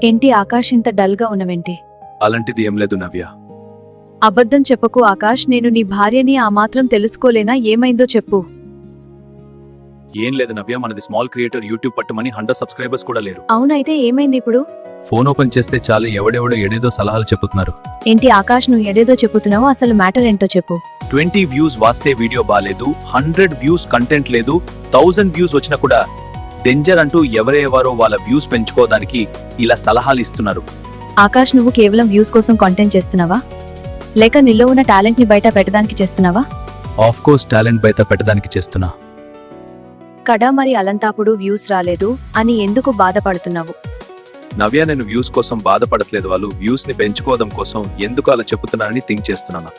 ఏంటి ఆకాష్ ఇంత డల్ గా ఉన్నవేంటి? అలాంటిది ఏం లేదు నవ్య. అబద్ధం చెప్పకు ఆకాష్, నేను నీ భార్యని ఆ మాత్రం తెలుసుకోలేనా? ఏమైందో చెప్పు. ఏం లేదు నవ్య, మనది స్మాల్ క్రియేటర్, యూట్యూబ్ పట్టుమని 100 సబ్స్క్రైబర్స్ కూడా లేరు. అవునైతే ఏమైంది ఇప్పుడు? ఫోన్ ఓపెన్ చేస్తే చాలు ఎవడెవడో ఏడేదో సలహాలు చెప్పుతున్నారు. ఏంటి ఆకాష్, నువ్వు ఏదేదో చెప్పుతున్నావు, అసలు మ్యాటర్ ఏంటో చెప్పు. 20 వ్యూస్ వాస్తే వీడియో బాలేదు, 100 వ్యూస్ కంటెంట్ లేదు, 1000 వ్యూస్ వచ్చినా కూడా డేంజర్ అంటూ ఎవరెవరో వాళ్ళ వ్యూస్ పెంచుకోవడానికి ఇలా సలహాలు ఇస్తున్నారు. ఆకాష్, నువ్వు కేవలం వ్యూస్ కోసం కాంటెంట్ చేస్తున్నావా, లేక నీలో ఉన్న టాలెంట్ ని బయట పెట్టడానికి చేస్తున్నావా? ఆఫ్ కోర్స్ టాలెంట్ బయట పెట్టడానికి చేస్తున్నా. కడా మరి అలంతాపుడు వ్యూస్ రాలేదు అని ఎందుకు బాధపడుతున్నావు? నవ్య, నేను వ్యూస్ కోసం బాధపడట్లేదు, వాళ్ళు వ్యూస్ ని పెంచుకోవడం కోసం ఎందుకు అలా చెప్తున్నారని థింక్ చేస్తున్నాను.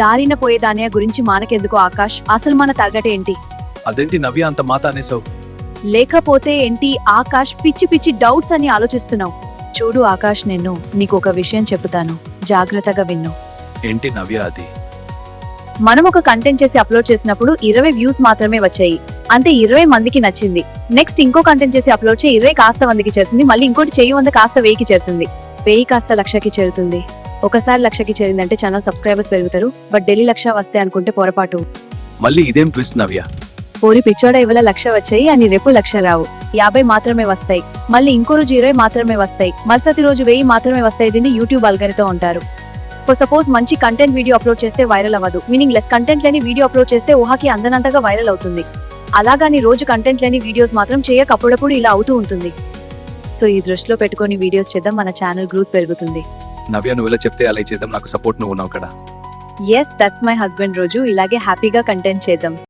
దారిన పోయేదానియా గురించి మానకెందుకు ఆకాష్, అసలు మన టార్గెట్ ఏంటి? అదేంటి నవ్య అంత మాట అనేసావు? లేకపోతే ఏంటి ఆకాష్, పిచ్చి పిచ్చి డౌట్స్ అని ఆలోచిస్తున్నావు? చూడు ఆకాష్, నేను నీకు ఒక విషయం చెబుతాను, జాగ్రత్తగా విన్ను. ఏంటి నవ్య అది? మనం ఒక కంటెంట్ చేసి అప్లోడ్ చేసినప్పుడు 20 వ్యూస్ మాత్రమే వచ్చాయి, అంటే 20 మందికి నచ్చింది. నెక్స్ట్ ఇంకో కంటెంట్ చేసి అప్లోడ్ చేయి, 20 కాస్త 100కి చేరుతుంది, మళ్ళీ ఇంకోటి చేయి 100 కాస్త 1000కి చేరుతుంది, 1000 కాస్త 1,00,000కి చేరుతుంది. ఒకసారి 1,00,000కి చేరిందంటే ఛానల్ సబ్స్క్రైబర్స్ పెరుగుతారు, బట్ డైలీ 1,00,000 వస్తే అనుకుంటే పొరపాటు. మళ్ళీ ఇదేం ట్విస్ట్ నవ్య? పోరి పిచ్చోడ, ఇవాళ 1,00,000 వచ్చాయి అని రేపు 1,00,000 రావు, 50 మాత్రమే వస్తాయి, మళ్ళీ ఇంకో రోజు 20 మాత్రమే వస్తాయి, మరుసటి రోజు 1000 మాత్రమే వస్తాయి. దీన్ని యూట్యూబ్ అల్గరిథం అంటారు. సపోజ్ మంచి కంటెంట్ వీడియో అప్లోడ్ చేస్తే వైరల్ అవ్వదు, మీనింగ్ లెస్ కంటెంట్ లేని వీడియో అప్లోడ్ చేస్తే ఊహకి అందనంతగా వైరల్ అవుతుంది. అలాగాని రోజు కంటెంట్ లేని వీడియోస్ మాత్రం చేయక అప్పుడప్పుడు ఇలా అవుతూ ఉంటుంది. సో ఈ దృష్టిలో పెట్టుకొని వీడియోస్ చేద్దాం, మన ఛానల్ గ్రోత్ పెరుగుతుంది. నవ్య, నువ్వు ఇలా చెప్తే అలా చేద్దాం, నాకు సపోర్ట్ నువ్వు ఉన్నావు కదా. ఎస్, దట్స్ మై హస్బెండ్ రోజు, ఇలాగే హ్యాపీగా కంటెంట్ చేద్దాం.